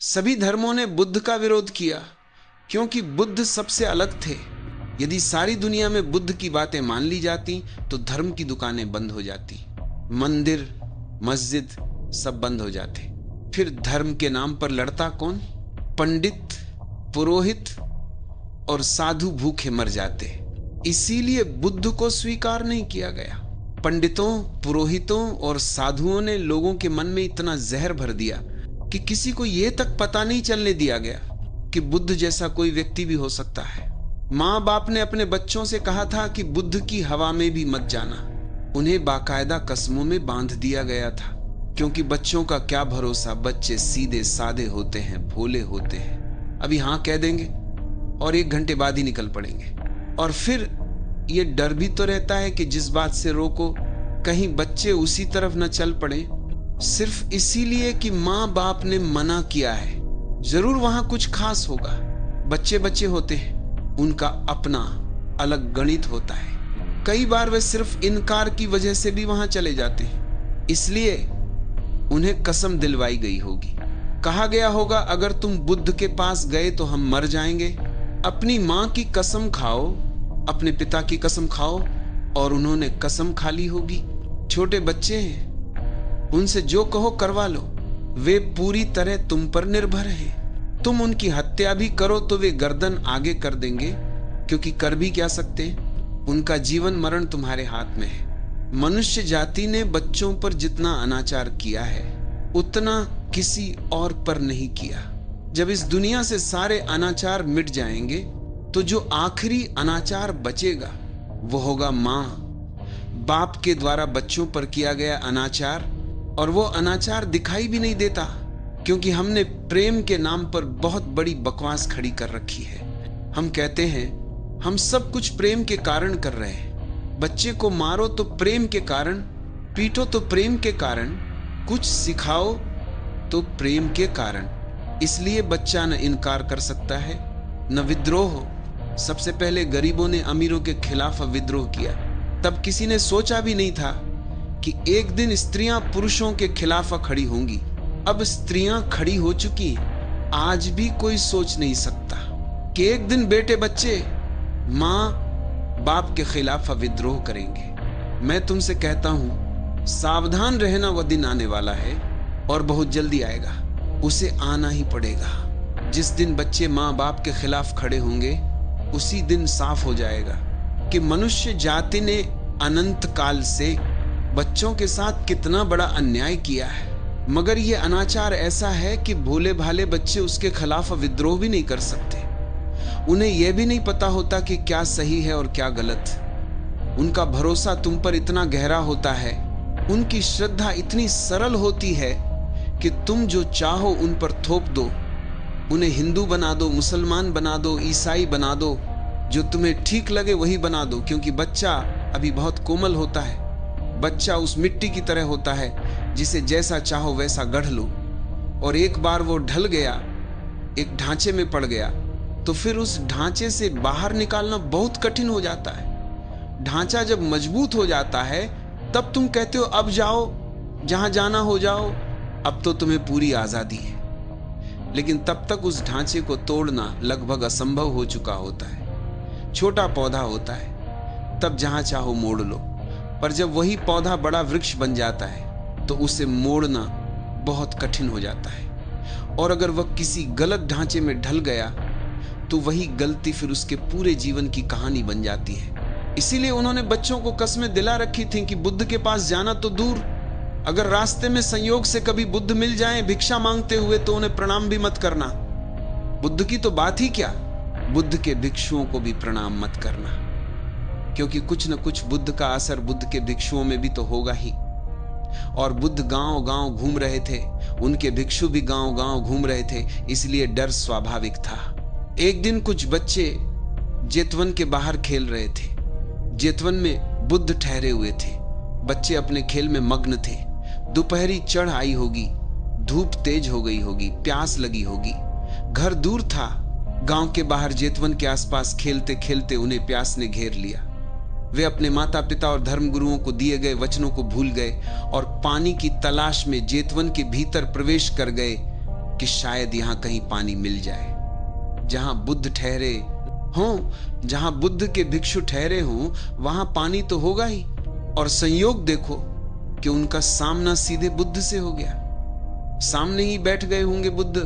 सभी धर्मों ने बुद्ध का विरोध किया क्योंकि बुद्ध सबसे अलग थे। यदि सारी दुनिया में बुद्ध की बातें मान ली जाती तो धर्म की दुकानें बंद हो जाती, मंदिर मस्जिद सब बंद हो जाते। फिर धर्म के नाम पर लड़ता कौन? पंडित, पुरोहित और साधु भूखे मर जाते। इसीलिए बुद्ध को स्वीकार नहीं किया गया। पंडितों, पुरोहितों और साधुओं ने लोगों के मन में इतना जहर भर दिया कि किसी को यह तक पता नहीं चलने दिया गया कि बुद्ध जैसा कोई व्यक्ति भी हो सकता है। माँ बाप ने अपने बच्चों से कहा था कि बुद्ध की हवा में भी मत जाना। उन्हें बाकायदा कस्मों में बांध दिया गया था, क्योंकि बच्चों का क्या भरोसा, बच्चे सीधे साधे होते हैं, भोले होते हैं। अभी हाँ कह देंगे और 1 घंटे बाद ही निकल पड़ेंगे। और फिर ये डर भी तो रहता है कि जिस बात से रोको कहीं बच्चे उसी तरफ न चल पड़े, सिर्फ इसीलिए कि माँ बाप ने मना किया है। जरूर वहां कुछ खास होगा। बच्चे बच्चे होते हैं, उनका अपना अलग गणित होता है। कई बार वे सिर्फ इनकार की वजह से भी वहां चले जाते हैं, इसलिए उन्हें कसम दिलवाई गई होगी। कहा गया होगा अगर तुम बुद्ध के पास गए तो हम मर जाएंगे। अपनी माँ की कसम खाओ, अपने पिता की कसम खाओ, और उन्होंने कसम खा ली होगी। छोटे बच्चे हैं, उनसे जो कहो करवा लो। वे पूरी तरह तुम पर निर्भर हैं। तुम उनकी हत्या भी करो तो वे गर्दन आगे कर देंगे, क्योंकि कर भी क्या सकते, उनका जीवन मरण तुम्हारे हाथ में है। मनुष्य जाति ने बच्चों पर जितना अनाचार किया है उतना किसी और पर नहीं किया। जब इस दुनिया से सारे अनाचार मिट जाएंगे तो जो आखिरी अनाचार बचेगा वो होगा माँ बाप के द्वारा बच्चों पर किया गया अनाचार। और वो अनाचार दिखाई भी नहीं देता, क्योंकि हमने प्रेम के नाम पर बहुत बड़ी बकवास खड़ी कर रखी है। हम कहते हैं हम सब कुछ प्रेम के कारण कर रहे हैं। बच्चे को मारो तो प्रेम के कारण, पीटो तो प्रेम के कारण, कुछ सिखाओ तो प्रेम के कारण। इसलिए बच्चा न इनकार कर सकता है न विद्रोह। सबसे पहले गरीबों ने अमीरों के खिलाफ विद्रोह किया। तब किसी ने सोचा भी नहीं था कि एक दिन स्त्रियां पुरुषों के खिलाफ खड़ी होंगी। अब स्त्रियां खड़ी हो चुकी हैं। आज भी कोई सोच नहीं सकता कि एक दिन बेटे बच्चे माँ बाप के खिलाफ विद्रोह करेंगे। मैं तुमसे कहता हूं सावधान रहना, वह दिन आने वाला है और बहुत जल्दी आएगा। उसे आना ही पड़ेगा। जिस दिन बच्चे माँ बाप के खिलाफ खड़े होंगे उसी दिन साफ हो जाएगा कि मनुष्य जाति ने अनंत काल से बच्चों के साथ कितना बड़ा अन्याय किया है। मगर यह अनाचार ऐसा है कि भोले भाले बच्चे उसके खिलाफ विद्रोह भी नहीं कर सकते। उन्हें यह भी नहीं पता होता कि क्या सही है और क्या गलत। उनका भरोसा तुम पर इतना गहरा होता है, उनकी श्रद्धा इतनी सरल होती है कि तुम जो चाहो उन पर थोप दो। उन्हें हिंदू बना दो, मुसलमान बना दो, ईसाई बना दो, जो तुम्हें ठीक लगे वही बना दो। क्योंकि बच्चा अभी बहुत कोमल होता है। बच्चा उस मिट्टी की तरह होता है जिसे जैसा चाहो वैसा गढ़ लो। और एक बार वो ढल गया, एक ढांचे में पड़ गया, तो फिर उस ढांचे से बाहर निकालना बहुत कठिन हो जाता है। ढांचा जब मजबूत हो जाता है तब तुम कहते हो अब जाओ, जहां जाना हो जाओ, अब तो तुम्हें पूरी आजादी है। लेकिन तब तक उस ढांचे को तोड़ना लगभग असंभव हो चुका होता है। छोटा पौधा होता है, तब जहां चाहो मोड़ लो, पर जब वही पौधा बड़ा वृक्ष बन जाता है तो उसे मोड़ना बहुत कठिन हो जाता है। और अगर वह किसी गलत ढांचे में ढल गया तो वही गलती फिर उसके पूरे जीवन की कहानी बन जाती है। इसीलिए उन्होंने बच्चों को कस्में दिला रखी थी कि बुद्ध के पास जाना तो दूर, अगर रास्ते में संयोग से कभी बुद्ध मिल जाएं भिक्षा मांगते हुए तो उन्हें प्रणाम भी मत करना। बुद्ध की तो बात ही क्या, बुद्ध के भिक्षुओं को भी प्रणाम मत करना, क्योंकि कुछ न कुछ बुद्ध का असर बुद्ध के भिक्षुओं में भी तो होगा ही। और बुद्ध गांव गांव घूम रहे थे, उनके भिक्षु भी गांव गांव घूम रहे थे, इसलिए डर स्वाभाविक था। एक दिन कुछ बच्चे जेतवन के बाहर खेल रहे थे। जेतवन में बुद्ध ठहरे हुए थे। बच्चे अपने खेल में मग्न थे। दोपहरी चढ़ आई होगी, धूप तेज हो गई होगी, प्यास लगी होगी। घर दूर था। गांव के बाहर जेतवन के आसपास खेलते खेलते उन्हें प्यास ने घेर लिया। वे अपने माता पिता और धर्मगुरुओं को दिए गए वचनों को भूल गए और पानी की तलाश में जेतवन के भीतर प्रवेश कर गए कि शायद यहां कहीं पानी मिल जाए। जहां बुद्ध ठहरे हों, जहां बुद्ध के भिक्षु ठहरे हों, वहां पानी तो होगा ही। और संयोग देखो कि उनका सामना सीधे बुद्ध से हो गया। सामने ही बैठ गए होंगे बुद्ध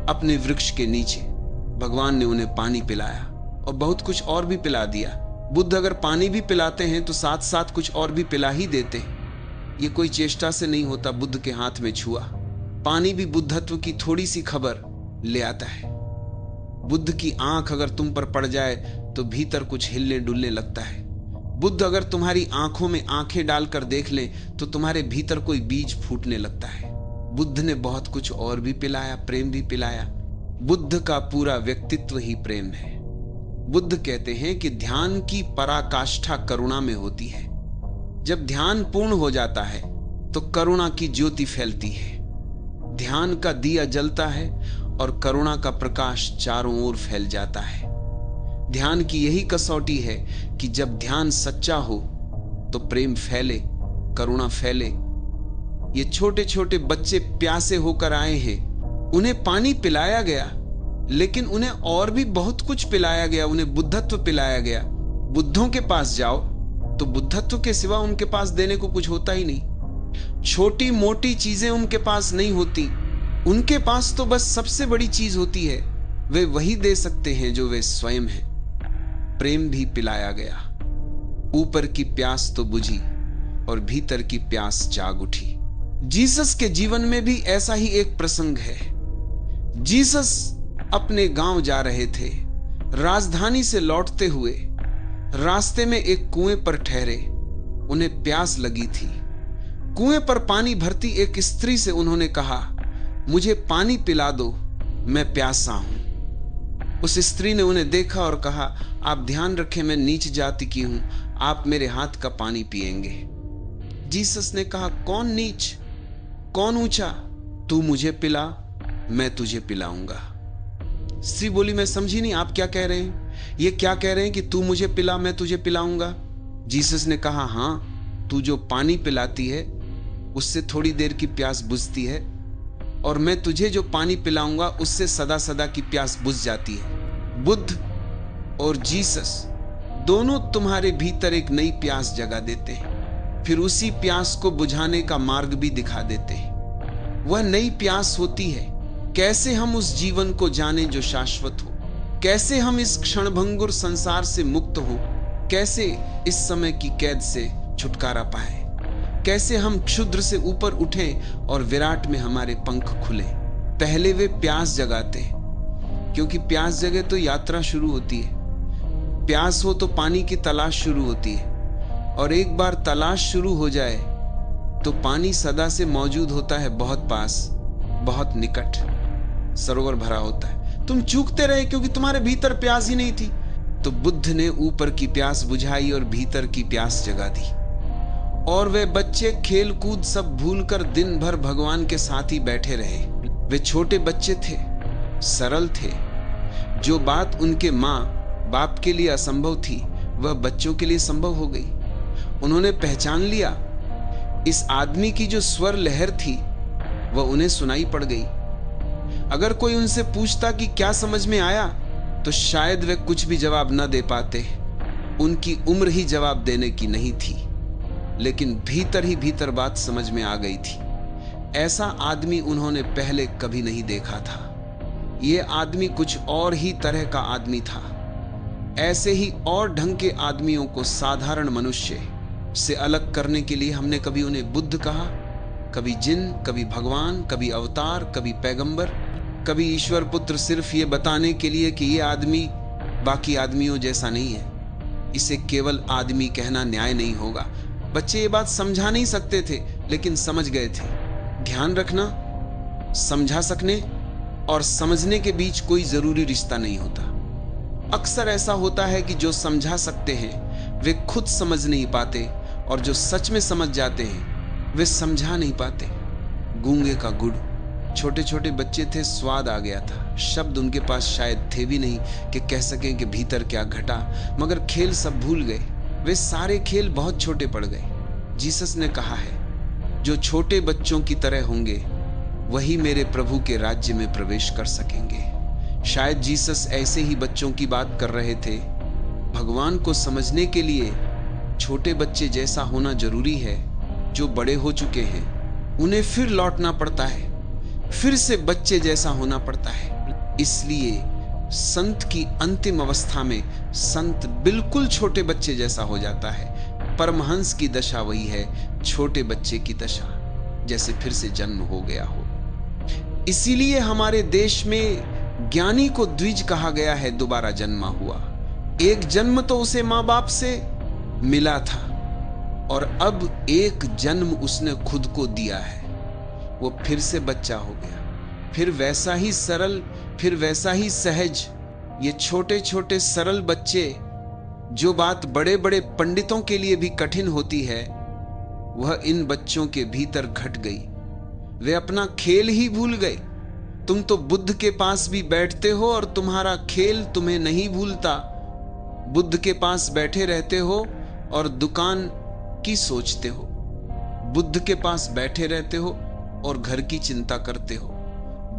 अपने वृक्ष के नीचे। भगवान ने उन्हें पानी पिलाया और बहुत कुछ और भी पिला दिया। बुद्ध अगर पानी भी पिलाते हैं तो साथ साथ कुछ और भी पिला ही देते। ये कोई चेष्टा से नहीं होता। बुद्ध के हाथ में छुआ पानी भी बुद्धत्व की थोड़ी सी खबर ले आता है। बुद्ध की आंख अगर तुम पर पड़ जाए तो भीतर कुछ हिलने डुलने लगता है। बुद्ध अगर तुम्हारी आंखों में आंखें डालकर देख लें तो तुम्हारे भीतर कोई बीज फूटने लगता है। बुद्ध ने बहुत कुछ और भी पिलाया, प्रेम भी पिलाया। बुद्ध का पूरा व्यक्तित्व ही प्रेम है। बुद्ध कहते हैं कि ध्यान की पराकाष्ठा करुणा में होती है। जब ध्यान पूर्ण हो जाता है तो करुणा की ज्योति फैलती है। ध्यान का दिया जलता है और करुणा का प्रकाश चारों ओर फैल जाता है। ध्यान की यही कसौटी है कि जब ध्यान सच्चा हो तो प्रेम फैले, करुणा फैले। ये छोटे छोटे बच्चे प्यासे होकर आए हैं, उन्हें पानी पिलाया गया, लेकिन उन्हें और भी बहुत कुछ पिलाया गया। उन्हें बुद्धत्व पिलाया गया। बुद्धों के पास जाओ तो बुद्धत्व के सिवा उनके पास देने को कुछ होता ही नहीं। छोटी मोटी चीजें उनके पास नहीं होती। उनके पास तो बस सबसे बड़ी चीज होती है। वे वही दे सकते हैं जो वे स्वयं हैं। प्रेम भी पिलाया गया। ऊपर की प्यास तो बुझी और भीतर की प्यास जाग उठी। जीसस के जीवन में भी ऐसा ही एक प्रसंग है। जीसस अपने गांव जा रहे थे। राजधानी से लौटते हुए रास्ते में एक कुएं पर ठहरे। उन्हें प्यास लगी थी। कुएं पर पानी भरती एक स्त्री से उन्होंने कहा, मुझे पानी पिला दो, मैं प्यासा हूं। उस स्त्री ने उन्हें देखा और कहा, आप ध्यान रखें, मैं नीच जाति की हूं, आप मेरे हाथ का पानी पिएंगे। जीसस ने कहा, कौन नीच, कौन ऊंचा? तू मुझे पिला, मैं तुझे पिलाऊंगा। स्त्री बोली, मैं समझी नहीं, आप क्या कह रहे हैं? ये क्या कह रहे हैं कि तू मुझे पिला, मैं तुझे पिलाऊंगा? जीसस ने कहा, हां, तू जो पानी पिलाती है उससे थोड़ी देर की प्यास बुझती है, और मैं तुझे जो पानी पिलाऊंगा उससे सदा सदा की प्यास बुझ जाती है। बुद्ध और जीसस दोनों तुम्हारे भीतर एक नई प्यास जगा देते हैं, फिर उसी प्यास को बुझाने का मार्ग भी दिखा देते हैं। वह नई प्यास होती है, कैसे हम उस जीवन को जानें जो शाश्वत हो, कैसे हम इस क्षणभंगुर संसार से मुक्त हो, कैसे इस समय की कैद से छुटकारा पाए, कैसे हम क्षुद्र से ऊपर उठें और विराट में हमारे पंख खुले। पहले वे प्यास जगाते हैं, क्योंकि प्यास जगे तो यात्रा शुरू होती है। प्यास हो तो पानी की तलाश शुरू होती है, और एक बार तलाश शुरू हो जाए तो पानी सदा से मौजूद होता है, बहुत पास, बहुत निकट। सरोवर भरा होता है। तुम चूकते रहे क्योंकि तुम्हारे भीतर प्यास ही नहीं थी। तो बुद्ध ने ऊपर की प्यास बुझाई और भीतर की प्यास जगा दी। और वे बच्चे खेल कूद सब भूलकर दिन भर भगवान के साथ ही बैठे रहे। वे छोटे बच्चे थे, सरल थे। जो बात उनके माँ बाप के लिए असंभव थी वह बच्चों के लिए संभव हो गई। उन्होंने पहचान लिया। इस आदमी की जो स्वर लहर थी वह उन्हें सुनाई पड़ गई। अगर कोई उनसे पूछता कि क्या समझ में आया तो शायद वे कुछ भी जवाब न दे पाते। उनकी उम्र ही जवाब देने की नहीं थी, लेकिन भीतर ही भीतर बात समझ में आ गई थी। ऐसा आदमी उन्होंने पहले कभी नहीं देखा था। यह आदमी कुछ और ही तरह का आदमी था। ऐसे ही और ढंग के आदमियों को साधारण मनुष्य से अलग करने के लिए हमने कभी उन्हें बुद्ध कहा, कभी जिन, कभी भगवान, कभी अवतार, कभी पैगंबर, कभी ईश्वर पुत्र, सिर्फ ये बताने के लिए कि ये आदमी बाकी आदमियों जैसा नहीं है। इसे केवल आदमी कहना न्याय नहीं होगा। बच्चे ये बात समझा नहीं सकते थे, लेकिन समझ गए थे। ध्यान रखना, समझा सकने और समझने के बीच कोई जरूरी रिश्ता नहीं होता। अक्सर ऐसा होता है कि जो समझा सकते हैं वे खुद समझ नहीं पाते, और जो सच में समझ जाते हैं वे समझा नहीं पाते। गूंगे का गुड़। छोटे छोटे बच्चे थे, स्वाद आ गया था। शब्द उनके पास शायद थे भी नहीं कि कह सकें कि भीतर क्या घटा, मगर खेल सब भूल गए। वे सारे खेल बहुत छोटे पड़ गए। जीसस ने कहा है, जो छोटे बच्चों की तरह होंगे वही मेरे प्रभु के राज्य में प्रवेश कर सकेंगे। शायद जीसस ऐसे ही बच्चों की बात कर रहे थे। भगवान को समझने के लिए छोटे बच्चे जैसा होना जरूरी है। जो बड़े हो चुके हैं उन्हें फिर लौटना पड़ता है, फिर से बच्चे जैसा होना पड़ता है। इसलिए संत की अंतिम अवस्था में संत बिल्कुल छोटे बच्चे जैसा हो जाता है। परमहंस की दशा वही है, छोटे बच्चे की दशा, जैसे फिर से जन्म हो गया हो। इसीलिए हमारे देश में ज्ञानी को द्विज कहा गया है, दोबारा जन्मा हुआ। एक जन्म तो उसे मां बाप से मिला था और अब एक जन्म उसने खुद को दिया है। वो फिर से बच्चा हो गया, फिर वैसा ही सरल, फिर वैसा ही सहज। ये छोटे छोटे सरल बच्चे, जो बात बड़े बड़े पंडितों के लिए भी कठिन होती है, वह इन बच्चों के भीतर घट गई। वे अपना खेल ही भूल गए। तुम तो बुद्ध के पास भी बैठते हो और तुम्हारा खेल तुम्हें नहीं भूलता। बुद्ध के पास बैठे रहते हो और दुकान की सोचते हो। बुद्ध के पास बैठे रहते हो और घर की चिंता करते हो।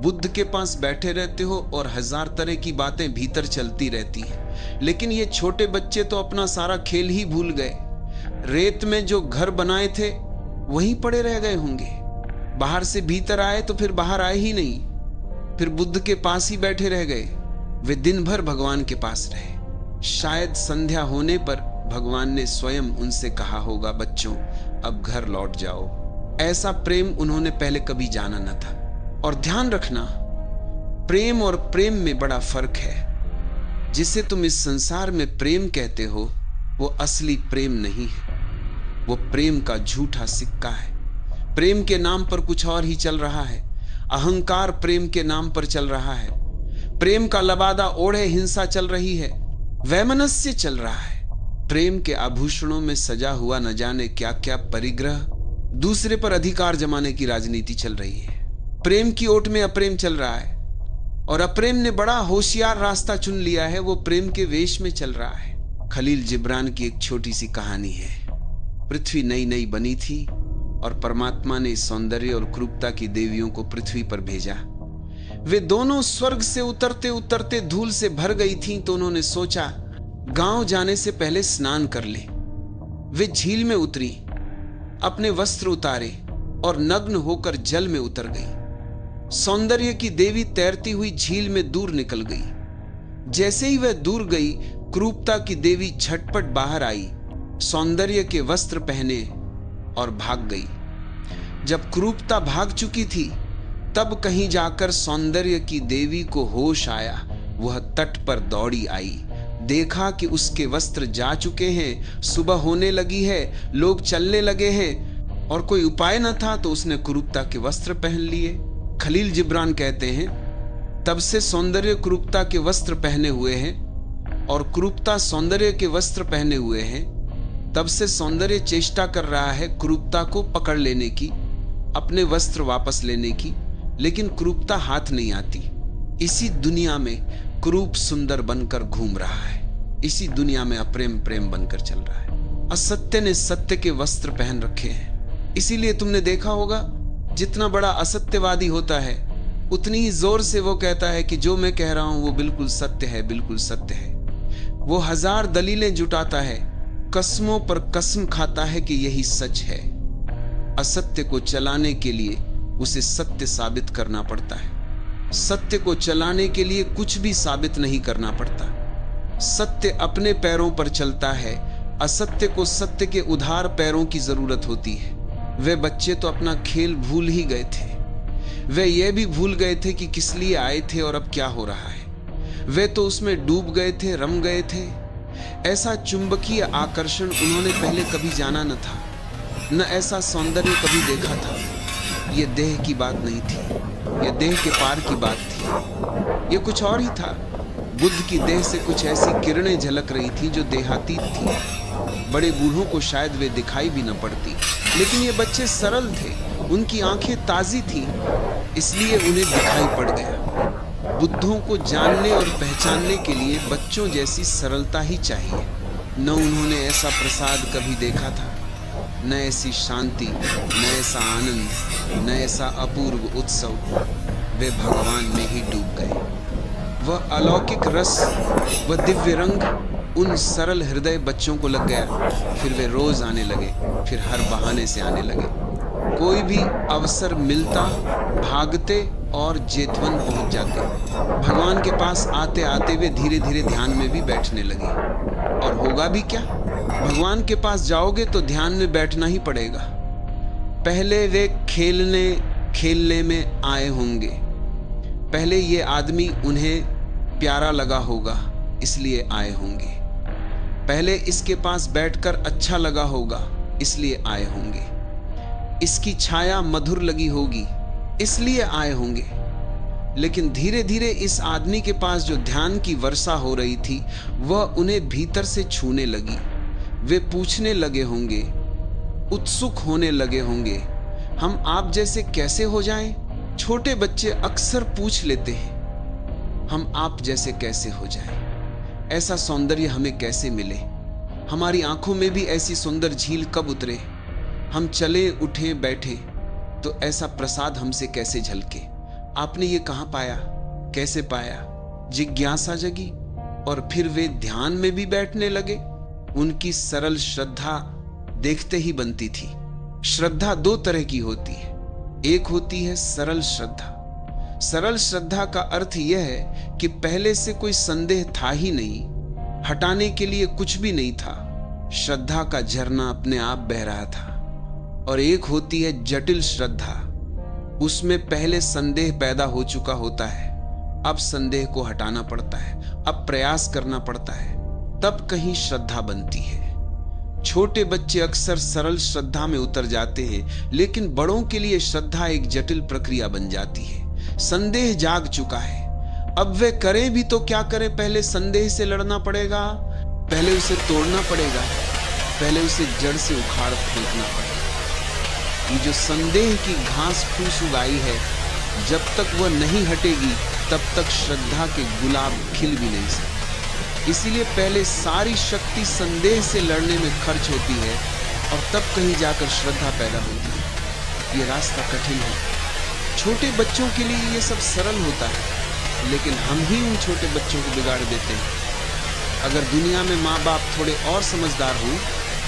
बुद्ध के पास बैठे रहते हो और हजार तरह की बातें भीतर चलती रहती हैं। लेकिन ये छोटे बच्चे तो अपना सारा खेल ही भूल गए। रेत में जो घर बनाए थे वहीं पड़े रह गए होंगे। बाहर से भीतर आए तो फिर बाहर आए ही नहीं, फिर बुद्ध के पास ही बैठे रह गए। वे दिन भर भगवान के पास रहे। शायद संध्या होने पर भगवान ने स्वयं उनसे कहा होगा, बच्चों अब घर लौट जाओ। ऐसा प्रेम उन्होंने पहले कभी जाना न था। और ध्यान रखना, प्रेम और प्रेम में बड़ा फर्क है। जिसे तुम इस संसार में प्रेम कहते हो वो असली प्रेम नहीं है, वो प्रेम का झूठा सिक्का है। प्रेम के नाम पर कुछ और ही चल रहा है। अहंकार प्रेम के नाम पर चल रहा है। प्रेम का लबादा ओढ़े हिंसा चल रही है, वैमनस्य चल रहा है। प्रेम के आभूषणों में सजा हुआ न जाने क्या क्या परिग्रह, दूसरे पर अधिकार जमाने की राजनीति चल रही है। प्रेम की ओट में अप्रेम चल रहा है और अप्रेम ने बड़ा होशियार रास्ता चुन लिया है, वो प्रेम के वेश में चल रहा है। खलील जिब्रान की एक छोटी सी कहानी है। पृथ्वी नई नई बनी थी और परमात्मा ने सौंदर्य और क्रूरता की देवियों को पृथ्वी पर भेजा। वे दोनों स्वर्ग से उतरते उतरते धूल से भर गई थीं, तो उन्होंने सोचा गांव जाने से पहले स्नान कर ले। वे झील में उतरी, अपने वस्त्र उतारे और नग्न होकर जल में उतर गई। सौंदर्य की देवी तैरती हुई झील में दूर निकल गई। जैसे ही वह दूर गई, क्रूरता की देवी झटपट बाहर आई, सौंदर्य के वस्त्र पहने और भाग गई। जब क्रूरता भाग चुकी थी, तब कहीं जाकर सौंदर्य की देवी को होश आया। वह तट पर दौड़ी आई, देखा कि उसके वस्त्र जा चुके हैं, सुबह होने लगी है, लोग चलने लगे हैं और कोई उपाय न था, तो उसने क्रूरता के वस्त्र पहन लिए। खलील जिब्रान कहते हैं, तब से सौंदर्य क्रूरता के वस्त्र पहने हुए हैं और क्रूरता सौंदर्य के वस्त्र पहने हुए हैं। तब से सौंदर्य चेष्टा कर रहा है क्रूरता को पकड़ लेने की, अपने वस्त्र वापस लेने की, लेकिन क्रूरता हाथ नहीं आती। इसी दुनिया में क्रूप सुंदर बनकर घूम रहा है। इसी दुनिया में अप्रेम प्रेम बनकर चल रहा है। असत्य ने सत्य के वस्त्र पहन रखे हैं। इसीलिए तुमने देखा होगा, जितना बड़ा असत्यवादी होता है उतनी ही जोर से वो कहता है कि जो मैं कह रहा हूं वो बिल्कुल सत्य है, बिल्कुल सत्य है। वो हजार दलीलें जुटाता है, कसमों पर कसम खाता है कि यही सच है। असत्य को चलाने के लिए उसे सत्य साबित करना पड़ता है। सत्य को चलाने के लिए कुछ भी साबित नहीं करना पड़ता। सत्य अपने पैरों पर चलता है, असत्य को सत्य के उधार पैरों की जरूरत होती है। वे बच्चे तो अपना खेल भूल ही गए थे। वे ये भी भूल गए थे कि किस लिए आए थे और अब क्या हो रहा है। वे तो उसमें डूब गए थे, रम गए थे। ऐसा चुंबकीय आकर्षण उन्होंने पहले कभी जाना न था, न ऐसा सौंदर्य कभी देखा था। ये देह की बात नहीं थी, ये देह के पार की बात थी। ये कुछ और ही था। बुद्ध की देह से कुछ ऐसी किरणें झलक रही थी जो देहातीत थी। बड़े बूढ़ों को शायद वे दिखाई भी न पड़ती, लेकिन ये बच्चे सरल थे, उनकी आंखें ताजी थीं, इसलिए उन्हें दिखाई पड़ गया। बुद्धों को जानने और पहचानने के लिए बच्चों जैसी सरलता ही चाहिए। न उन्होंने ऐसा प्रसाद कभी देखा था, न ऐसी शांति, न ऐसा आनंद, न ऐसा अपूर्व उत्सव। वे भगवान में ही डूब गए। वह अलौकिक रस, वह दिव्य रंग उन सरल हृदय बच्चों को लग गया। फिर वे रोज आने लगे, फिर हर बहाने से आने लगे। कोई भी अवसर मिलता भागते और जेतवन पहुंच जाते। भगवान के पास आते आते वे धीरे धीरे ध्यान में भी बैठने लगे। और होगा भी क्या? भगवान के पास जाओगे तो ध्यान में बैठना ही पड़ेगा। पहले वे खेलने में आए होंगे। पहले ये आदमी उन्हें प्यारा लगा होगा, इसलिए आए होंगे। पहले इसके पास बैठकर अच्छा लगा होगा, इसलिए आए होंगे। इसकी छाया मधुर लगी होगी, इसलिए आए होंगे। लेकिन धीरे धीरे इस आदमी के पास जो ध्यान की वर्षा हो रही थी, वह उन्हें भीतर से छूने लगी। वे पूछने लगे होंगे, उत्सुक होने लगे होंगे, हम आप जैसे कैसे हो जाएं? छोटे बच्चे अक्सर पूछ लेते हैं, हम आप जैसे कैसे हो जाएं? ऐसा सौंदर्य हमें कैसे मिले? हमारी आंखों में भी ऐसी सुंदर झील कब उतरे? हम चले उठे बैठे तो ऐसा प्रसाद हमसे कैसे झलके? आपने ये कहां पाया, कैसे पाया? जिज्ञासा जगी और फिर वे ध्यान में भी बैठने लगे। उनकी सरल श्रद्धा देखते ही बनती थी। श्रद्धा दो तरह की होती है। एक होती है सरल श्रद्धा। सरल श्रद्धा का अर्थ यह है कि पहले से कोई संदेह था ही नहीं, हटाने के लिए कुछ भी नहीं था, श्रद्धा का झरना अपने आप बह रहा था। और एक होती है जटिल श्रद्धा। उसमें पहले संदेह पैदा हो चुका होता है, अब संदेह को हटाना पड़ता है, अब प्रयास करना पड़ता है, तब कहीं श्रद्धा बनती है। छोटे बच्चे अक्सर सरल श्रद्धा में उतर जाते हैं, लेकिन बड़ों के लिए श्रद्धा एक जटिल प्रक्रिया बन जाती है। संदेह जाग चुका है, अब वे करें भी तो क्या करें? पहले संदेह से लड़ना पड़ेगा, पहले उसे तोड़ना पड़ेगा, पहले उसे जड़ से उखाड़ फेंकना पड़ेगा। ये जो संदेह की घास फूस उगाई है, जब तक वह नहीं हटेगी तब तक श्रद्धा के गुलाब खिल भी नहीं सकते। इसीलिए पहले सारी शक्ति संदेह से लड़ने में खर्च होती है और तब कहीं जाकर श्रद्धा पैदा होती है। ये रास्ता कठिन है। छोटे बच्चों के लिए ये सब सरल होता है, लेकिन हम ही उन छोटे बच्चों को बिगाड़ देते हैं। अगर दुनिया में माँ बाप थोड़े और समझदार हों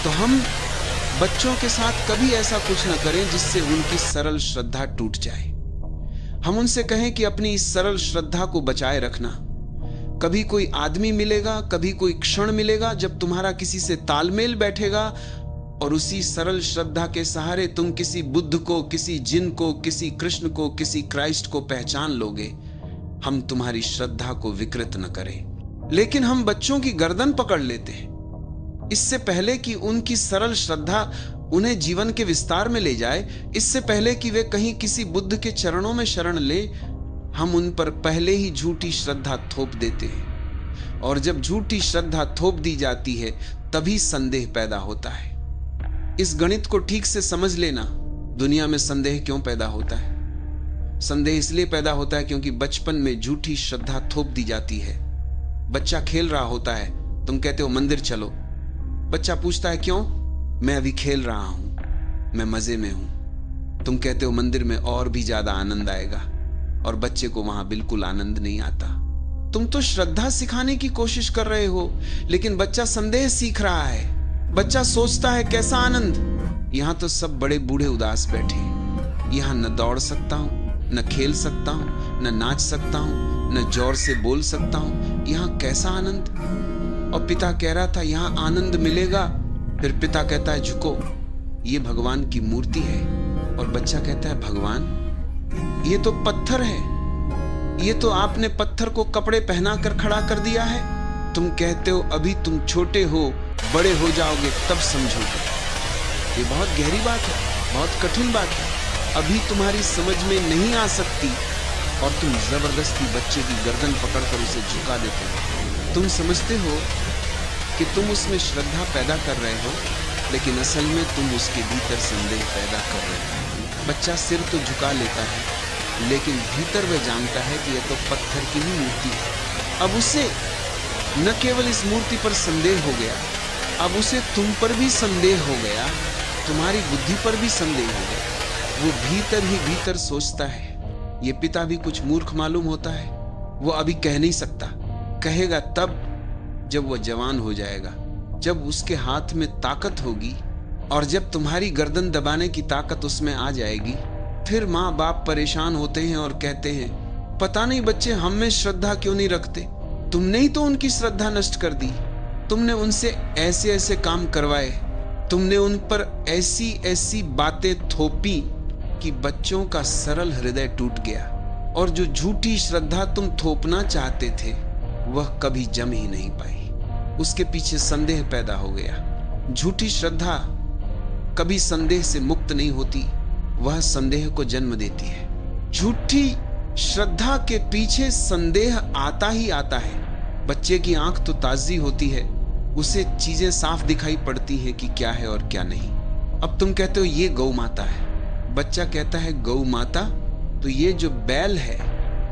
तो हम बच्चों के साथ कभी ऐसा कुछ न करें जिससे उनकी सरल श्रद्धा टूट जाए। हम उनसे कहें कि अपनी इस सरल श्रद्धा को बचाए रखना। कभी कोई आदमी मिलेगा, कभी कोई क्षण मिलेगा जब तुम्हारा किसी से तालमेल बैठेगा और उसी सरल श्रद्धा के सहारे तुम किसी बुद्ध को, किसी जिन को, किसी कृष्ण को, किसी क्राइस्ट को पहचान लोगे। हम तुम्हारी श्रद्धा को विकृत न करें। लेकिन हम बच्चों की गर्दन पकड़ लेते हैं। इससे पहले कि उनकी सरल श्रद्धा उन्हें जीवन के विस्तार में ले जाए, इससे पहले कि वे कहीं किसी बुद्ध के चरणों में शरण ले, हम उन पर पहले ही झूठी श्रद्धा थोप देते हैं। और जब झूठी श्रद्धा थोप दी जाती है तभी संदेह पैदा होता है। इस गणित को ठीक से समझ लेना। दुनिया में संदेह क्यों पैदा होता है? संदेह इसलिए पैदा होता है क्योंकि बचपन में झूठी श्रद्धा थोप दी जाती है। बच्चा खेल रहा होता है, तुम कहते हो मंदिर चलो। बच्चा पूछता है क्यों? मैं अभी खेल रहा हूं, मैं मजे में हूं। तुम कहते हो मंदिर में और भी ज्यादा आनंद आएगा, और बच्चे को वहां बिल्कुल आनंद नहीं आता। तुम तो श्रद्धा सिखाने की कोशिश कर रहे हो, लेकिन बच्चा संदेह सीख रहा है। बच्चा सोचता है कैसा आनंद? यहां तो सब बड़े बूढ़े उदास बैठे। यहां न दौड़ सकता हूं, न खेल सकता हूं, न नाच सकता हूं, न जोर से बोल सकता हूं। यहां कैसा आनंद? और पिता कह रहा था यहां आनंद मिलेगा। फिर पिता कहता है झुको, ये भगवान की मूर्ति है। और बच्चा कहता है भगवान? ये तो पत्थर है, ये तो आपने पत्थर को कपड़े पहना कर खड़ा कर दिया है। तुम कहते हो अभी तुम छोटे हो, बड़े हो जाओगे तब समझोगे। ये बहुत गहरी बात है, बहुत कठिन बात है, अभी तुम्हारी समझ में नहीं आ सकती और तुम जबरदस्ती बच्चे की गर्दन पकड़कर उसे झुका देते हो। तुम समझते हो कि तुम उसमें श्रद्धा पैदा कर रहे हो, लेकिन असल में तुम उसके भीतर संदेह पैदा कर रहे हो। बच्चा सिर तो झुका लेता है, लेकिन भीतर वह जानता है कि यह तो पत्थर की ही मूर्ति है। अब उसे न केवल इस मूर्ति पर संदेह हो गया, अब उसे तुम पर भी संदेह हो गया तुम्हारी बुद्धि पर भी संदेह हो गया। वो भीतर ही भीतर सोचता है, ये पिता भी कुछ मूर्ख मालूम होता है। वो अभी कह नहीं सकता, कहेगा तब जब वो जवान हो जाएगा, जब उसके हाथ में ताकत होगी और जब तुम्हारी गर्दन दबाने की ताकत उसमें आ जाएगी। फिर माँ बाप परेशान होते हैं और कहते हैं, पता नहीं बच्चे हम में श्रद्धा क्यों नहीं रखते। तुमने ही तो उनकी श्रद्धा नष्ट कर दी। तुमने उनसे ऐसे ऐसे काम करवाए, तुमने उन पर ऐसी ऐसी बातें थोपी कि बच्चों का सरल हृदय टूट गया, और जो झूठी श्रद्धा तुम थोपना चाहते थे वह कभी जम ही नहीं पाई। उसके पीछे संदेह पैदा हो गया। झूठी श्रद्धा कभी संदेह से मुक्त नहीं होती, वह संदेह को जन्म देती है। झूठी श्रद्धा के पीछे संदेह आता ही आता है। बच्चे की आंख तो ताजी होती है, उसे चीजें साफ दिखाई पड़ती हैं कि क्या है और क्या नहीं। अब तुम कहते हो ये गौ माता है, बच्चा कहता है गौ माता, तो ये जो बैल है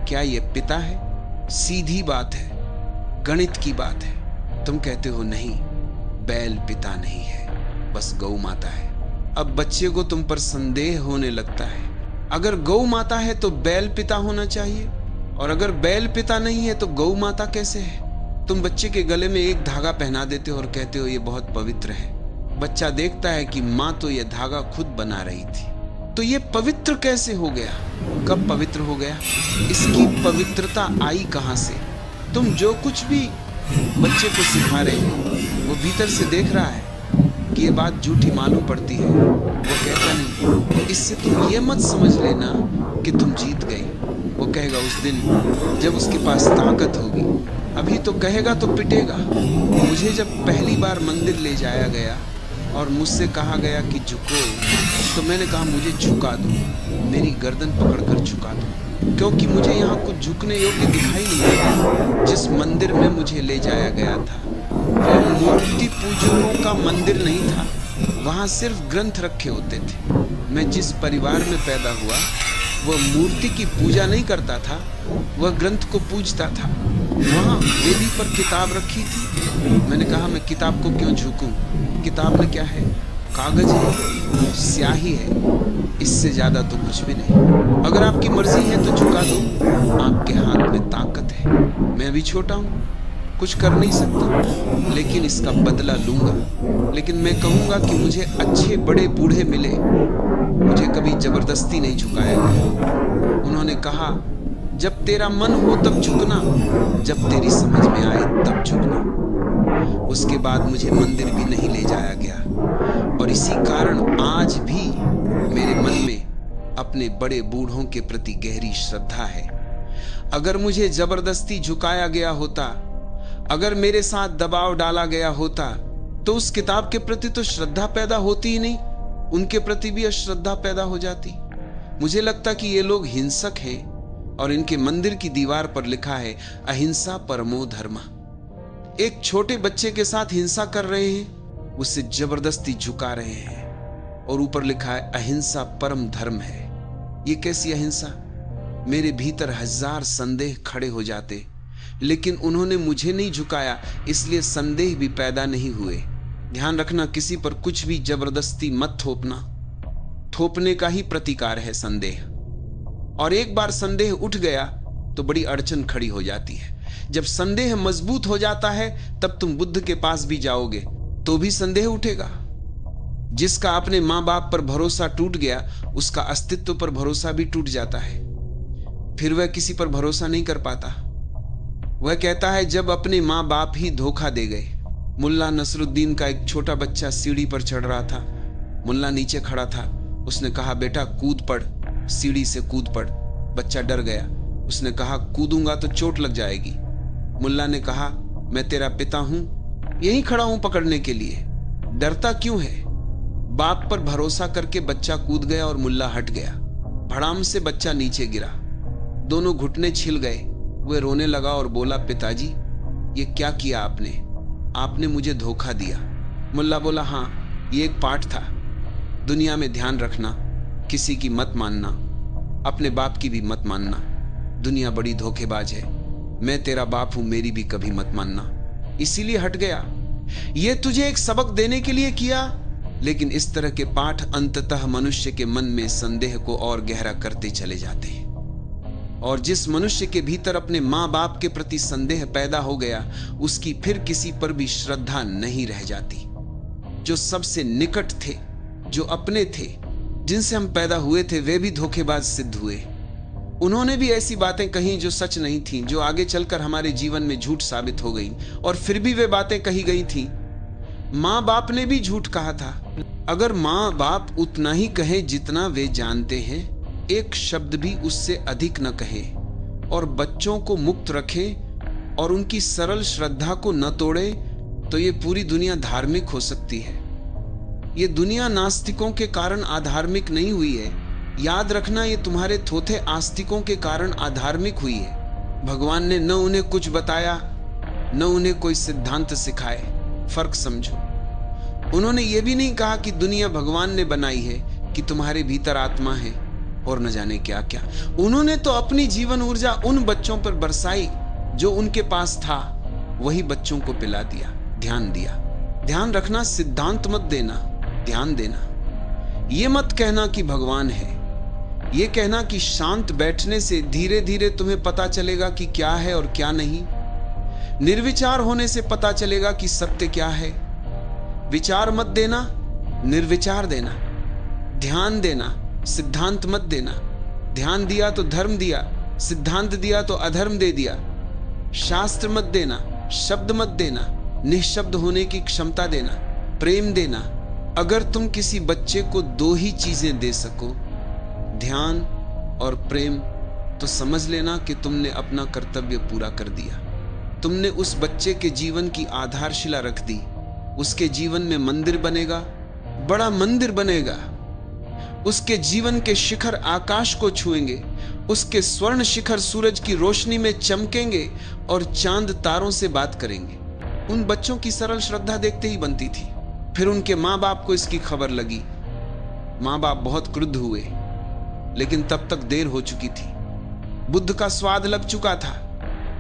क्या ये पिता है? सीधी बात है, गणित की बात है। तुम कहते हो नहीं, बैल पिता नहीं है, बस गौ माता है। अब बच्चे को तुम पर संदेह होने लगता है। अगर गौ माता है तो बैल पिता होना चाहिए, और अगर बैल पिता नहीं है तो गौ माता कैसे है? तुम बच्चे के गले में एक धागा पहना देते हो और कहते हो ये बहुत पवित्र है। बच्चा देखता है कि माँ तो ये धागा खुद बना रही थी, तो ये पवित्र कैसे हो गया? कब पवित्र हो गया? इसकी पवित्रता आई कहां से? तुम जो कुछ भी बच्चे को सिखा रहे हो वो भीतर से देख रहा है कि ये बात झूठी मालूम पड़ती है। वो कहता नहीं, इससे तुम ये मत समझ लेना कि तुम जीत गए। वो कहेगा उस दिन जब उसके पास ताकत होगी। अभी तो कहेगा तो पिटेगा। मुझे जब पहली बार मंदिर ले जाया गया और मुझसे कहा गया कि झुको, तो मैंने कहा मुझे झुका दो, मेरी गर्दन पकड़कर झुका दो, क्योंकि मुझे यहाँ कुछ झुकने योग्य दिखाई नहीं देता। जिस मंदिर में मुझे ले जाया गया था वह मूर्ति पूजकों का मंदिर नहीं था, वहाँ सिर्फ ग्रंथ रखे होते थे। मैं जिस परिवार में पैदा हुआ वह मूर्ति की पूजा नहीं करता था, वह ग्रंथ को पूजता था। वहाँ वेदी पर किताब रखी थी। मैंने कहा मैं किताब को क्यों झुकूं? किताब में क्या है? कागज है, स्याही है, इससे ज्यादा तो कुछ भी नहीं। अगर आपकी मर्जी है तो झुका दो, आपके हाथ में ताकत है। मैं भी छोटा हूँ, कुछ कर नहीं सकता, लेकिन इसका बदला लूंगा। लेकिन मैं कहूंगा कि मुझे अच्छे बड़े बूढ़े मिले, मुझे कभी जबरदस्ती नहीं झुकाया गया। उन्होंने कहा जब तेरा मन हो तब झुकना, जब तेरी समझ में आए तब झुकना। उसके बाद मुझे मंदिर भी नहीं ले जाया गया, और इसी कारण आज भी मेरे मन में अपने बड़े बूढ़ों के प्रति गहरी श्रद्धा है। अगर मुझे जबरदस्ती झुकाया गया होता, अगर मेरे साथ दबाव डाला गया होता, तो उस किताब के प्रति तो श्रद्धा पैदा होती ही नहीं, उनके प्रति भी अश्रद्धा पैदा हो जाती। मुझे लगता कि ये लोग हिंसक हैं, और इनके मंदिर की दीवार पर लिखा है अहिंसा परमो धर्म। एक छोटे बच्चे के साथ हिंसा कर रहे हैं, उससे जबरदस्ती झुका रहे हैं, और ऊपर लिखा है अहिंसा परम धर्म है। ये कैसी अहिंसा? मेरे भीतर हजार संदेह खड़े हो जाते, लेकिन उन्होंने मुझे नहीं झुकाया, इसलिए संदेह भी पैदा नहीं हुए। ध्यान रखना, किसी पर कुछ भी जबरदस्ती मत थोपना। थोपने का ही प्रतिकार है संदेह, और एक बार संदेह उठ गया तो बड़ी अड़चन खड़ी हो जाती है। जब संदेह मजबूत हो जाता है तब तुम बुद्ध के पास भी जाओगे तो भी संदेह उठेगा। जिसका अपने माँ बाप पर भरोसा टूट गया, उसका अस्तित्व पर भरोसा भी टूट जाता है। फिर वह किसी पर भरोसा नहीं कर पाता। वह कहता है जब अपने माँ बाप ही धोखा दे गए। मुल्ला नसरुद्दीन का एक छोटा बच्चा सीढ़ी पर चढ़ रहा था। मुल्ला नीचे खड़ा था। उसने कहा बेटा कूद पड़, सीढ़ी से कूद पड़। बच्चा डर गया। उसने कहा कूदूंगा तो चोट लग जाएगी। मुल्ला ने कहा मैं तेरा पिता हूं, यहीं खड़ा हूं पकड़ने के लिए, डरता क्यों है? बाप पर भरोसा करके बच्चा कूद गया और मुल्ला हट गया। भड़ाम से बच्चा नीचे गिरा, दोनों घुटने छिल गए। वह रोने लगा और बोला पिताजी ये क्या किया आपने? आपने मुझे धोखा दिया। मुल्ला बोला हाँ, ये एक पाठ था। दुनिया में ध्यान रखना, किसी की मत मानना, अपने बाप की भी मत मानना। दुनिया बड़ी धोखेबाज है। मैं तेरा बाप हूं, मेरी भी कभी मत मानना। इसीलिए हट गया। ये तुझे एक सबक देने के लिए किया लेकिन इस तरह के पाठ अंततः मनुष्य के मन में संदेह को और गहरा करते चले जाते हैं। और जिस मनुष्य के भीतर अपने माँ बाप के प्रति संदेह पैदा हो गया, उसकी फिर किसी पर भी श्रद्धा नहीं रह जाती। जो सबसे निकट थे, जो अपने थे, जिनसे हम पैदा हुए थे, वे भी धोखेबाज सिद्ध हुए। उन्होंने भी ऐसी बातें कही जो सच नहीं थीं, जो आगे चलकर हमारे जीवन में झूठ साबित हो गई। और फिर भी वे बातें कही गई थीं। माँ बाप ने भी झूठ कहा था। अगर माँ बाप उतना ही कहे जितना वे जानते हैं, एक शब्द भी उससे अधिक न कहे, और बच्चों को मुक्त रखे और उनकी सरल श्रद्धा को न तोड़े, तो ये पूरी दुनिया धार्मिक हो सकती है। ये दुनिया नास्तिकों के कारण अधार्मिक नहीं हुई है। याद रखना, ये तुम्हारे थोथे आस्तिकों के कारण अधार्मिक हुई है। भगवान ने न उन्हें कुछ बताया, न उन्हें कोई सिद्धांत सिखाए। फर्क समझो। उन्होंने ये भी नहीं कहा कि दुनिया भगवान ने बनाई है, कि तुम्हारे भीतर आत्मा है और न जाने क्या क्या। उन्होंने तो अपनी जीवन ऊर्जा उन बच्चों पर बरसाई जो उनके पास था, वही बच्चों को पिला दिया, ध्यान दिया। ध्यान रखना, सिद्धांत मत देना, ध्यान देना। ये मत कहना कि भगवान है। ये कहना कि शांत बैठने से धीरे धीरे तुम्हें पता चलेगा कि क्या है और क्या नहीं। निर्विचार होने से पता चलेगा कि सत्य क्या है। विचार मत देना, निर्विचार देना। ध्यान देना, सिद्धांत मत देना। ध्यान दिया तो धर्म दिया, सिद्धांत दिया तो अधर्म दे दिया। शास्त्र मत देना, शब्द मत देना, निःशब्द होने की क्षमता देना, प्रेम देना। अगर तुम किसी बच्चे को दो ही चीजें दे सको, ध्यान और प्रेम, तो समझ लेना कि तुमने अपना कर्तव्य पूरा कर दिया। तुमने उस बच्चे के जीवन की आधारशिला रख दी। उसके जीवन में मंदिर बनेगा, बड़ा मंदिर बनेगा। उसके जीवन के शिखर आकाश को छुएंगे। उसके स्वर्ण शिखर सूरज की रोशनी में चमकेंगे और चांद तारों से बात करेंगे। उन बच्चों की सरल श्रद्धा देखते ही बनती थी। फिर उनके माँ बाप को इसकी खबर लगी। माँ बाप बहुत क्रुद्ध हुए, लेकिन तब तक देर हो चुकी थी। बुद्ध का स्वाद लग चुका था।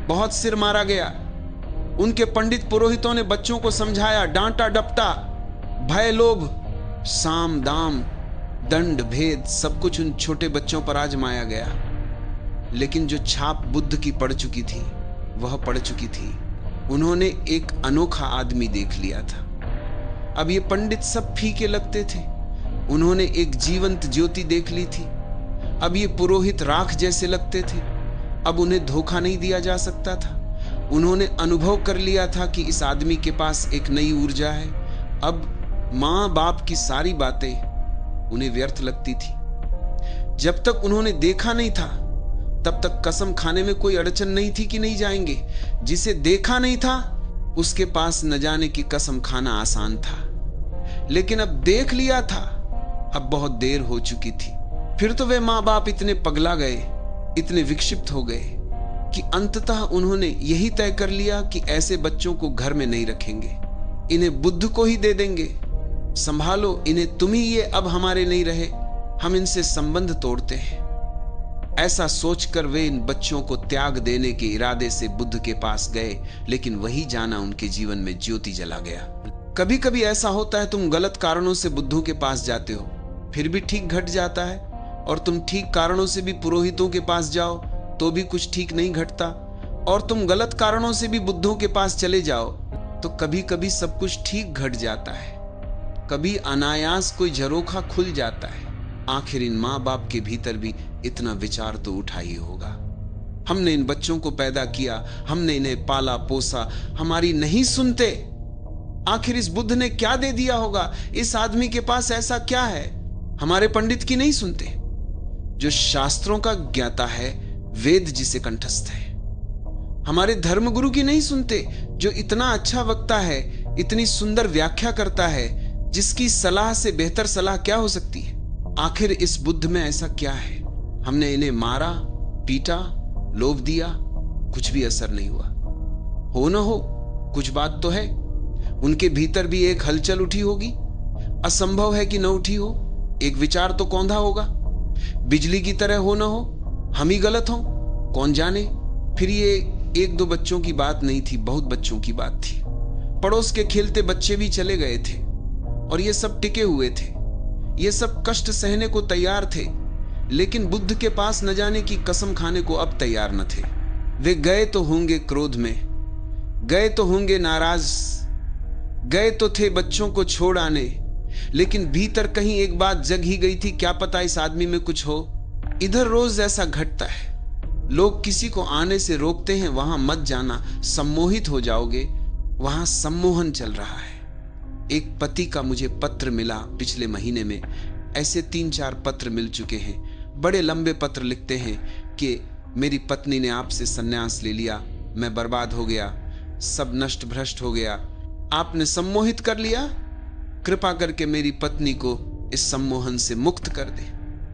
बहुत सिर मारा गया। उनके पंडित पुरोहितों ने बच्चों को समझाया, डांटा डपटा। भय, लोभ, साम दाम, दंड, भेद, सब कुछ उन छोटे बच्चों पर आजमाया गया। लेकिन जो छाप बुद्ध की पड़ चुकी थी, वह पड़ चुकी थी। उन्होंने एक अनोखा आदमी देख लिया था। अब ये पंडित सब फीके लगते थे। उन्होंने एक जीवंत ज्योति देख ली थी। अब ये पुरोहित राख जैसे लगते थे। अब उन्हें धोखा नहीं दिया जा सकता था। उन्होंने अनुभव कर लिया था कि इस आदमी के पास एक नई ऊर्जा है। अब माँ बाप की सारी बातें उन्हें व्यर्थ लगती थी। जब तक उन्होंने देखा नहीं था, तब तक कसम खाने में कोई अड़चन नहीं थी कि नहीं जाएंगे। जिसे देखा नहीं था, उसके पास न जाने की कसम खाना आसान था। लेकिन अब देख लिया था, अब बहुत देर हो चुकी थी। फिर तो वे माँ बाप इतने पगला गए, इतने विक्षिप्त हो गए कि अंततः उन्होंने यही तय कर लिया कि ऐसे बच्चों को घर में नहीं रखेंगे। इन्हें बुद्ध को ही दे देंगे। संभालो इन्हें, तुम ही ये अब हमारे नहीं रहे, हम इनसे संबंध तोड़ते हैं। ऐसा सोचकर वे इन बच्चों को त्याग देने के इरादे से बुद्ध के पास गए, लेकिन वही जाना उनके जीवन में ज्योति जला गया। कभी कभी ऐसा होता है, तुम गलत कारणों से बुद्धों के पास जाते हो, फिर भी ठीक घट जाता है। और तुम ठीक कारणों से भी पुरोहितों के पास जाओ तो भी कुछ ठीक नहीं घटता। और तुम गलत कारणों से भी बुद्धों के पास चले जाओ तो कभी कभी सब कुछ ठीक घट जाता है। कभी अनायास कोई झरोखा खुल जाता है। आखिर इन माँ बाप के भीतर भी इतना विचार तो उठा ही होगा। हमने इन बच्चों को पैदा किया, हमने इन्हें पाला पोसा, हमारी नहीं सुनते। आखिर इस बुद्ध ने क्या दे दिया होगा? इस आदमी के पास ऐसा क्या है? हमारे पंडित की नहीं सुनते, जो शास्त्रों का ज्ञाता है, वेद जिसे कंठस्थ है। हमारे धर्मगुरु की नहीं सुनते, जो इतना अच्छा वक्ता है, इतनी सुंदर व्याख्या करता है, जिसकी सलाह से बेहतर सलाह क्या हो सकती है? आखिर इस बुद्ध में ऐसा क्या है? हमने इन्हें मारा, पीटा, लोभ दिया, कुछ भी असर नहीं हुआ। हो न हो, कुछ बात तो है। उनके भीतर भी एक हलचल उठी होगी। असंभव है कि न उठी हो। एक विचार तो कौंधा होगा। बिजली की तरह हो न हो, हम ही गलत हो, कौन जाने। फिर ये एक दो बच्चों की बात नहीं थी, बहुत बच्चों की बात थी। पड़ोस के खेलते बच्चे भी चले गए थे और ये सब टिके हुए थे, ये सब कष्ट सहने को तैयार थे, लेकिन बुद्ध के पास न जाने की कसम खाने को अब तैयार न थे। वे गए तो होंगे क्रोध में, गए तो होंगे नाराज, गए तो थे बच्चों को छोड़ आने, लेकिन भीतर कहीं एक बात जग ही गई थी, क्या पता इस आदमी में कुछ हो। इधर रोज ऐसा घटता है, लोग किसी को आने से रोकते हैं, वहां मत जाना, सम्मोहित हो जाओगे। वहां सम्मोहन चल रहा है। एक पति का मुझे पत्र मिला पिछले महीने में, ऐसे 3-4 पत्र मिल चुके हैं। बड़े लंबे पत्र लिखते हैं कि मेरी पत्नी ने आपसे संन्यास ले लिया, मैं बर्बाद हो गया, सब नष्ट भ्रष्ट हो गया, आपने सम्मोहित कर लिया, कृपा करके मेरी पत्नी को इस सम्मोहन से मुक्त कर दे।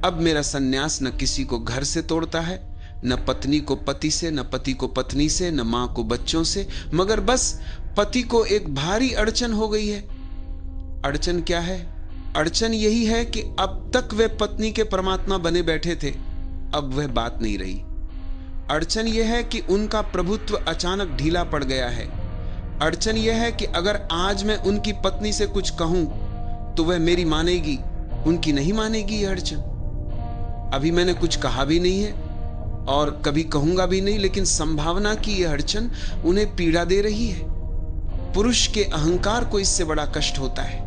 अब मेरा संन्यास न किसी को घर से तोड़ता है, न पत्नी को पति से, न पति को पत्नी से, न मां को बच्चों से, मगर बस पति को एक भारी अड़चन हो गई है। अड़चन क्या है? अड़चन यही है कि अब तक वे पत्नी के परमात्मा बने बैठे थे, अब वह बात नहीं रही। अड़चन यह है कि उनका प्रभुत्व अचानक ढीला पड़ गया है। अड़चन यह है कि अगर आज मैं उनकी पत्नी से कुछ कहूं तो वह मेरी मानेगी, उनकी नहीं मानेगी। यह अड़चन, अभी मैंने कुछ कहा भी नहीं है और कभी कहूंगा भी नहीं, लेकिन संभावना की यह अड़चन उन्हें पीड़ा दे रही है। पुरुष के अहंकार को इससे बड़ा कष्ट होता है।